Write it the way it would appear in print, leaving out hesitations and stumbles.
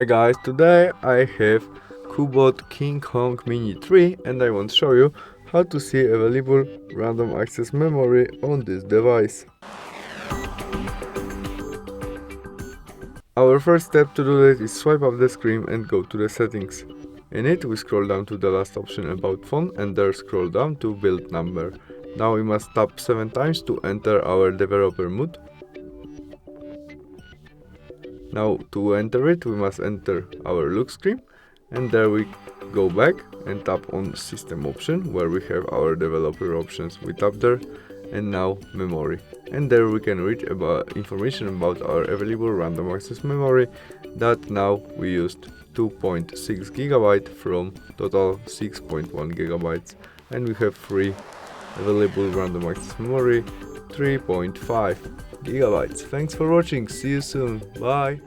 Hi guys, today I have CUBOT KingKong Mini 3 and I want to show you how to see available random access memory on this device. Our first step to do that is swipe up the screen and go to the settings. In it we scroll down to the last option about phone and there scroll down to build number. Now we must tap 7 times to enter our developer mode. Now to enter it we must enter our look screen and there we go back and tap on system option where we have our developer options. We tap there and now memory, and there we can read about information about our available random access memory that now we used 2.6 GB from total 6.1 GB, and we have free available random access memory 3.5 GB. Thanks for watching, see you soon, bye.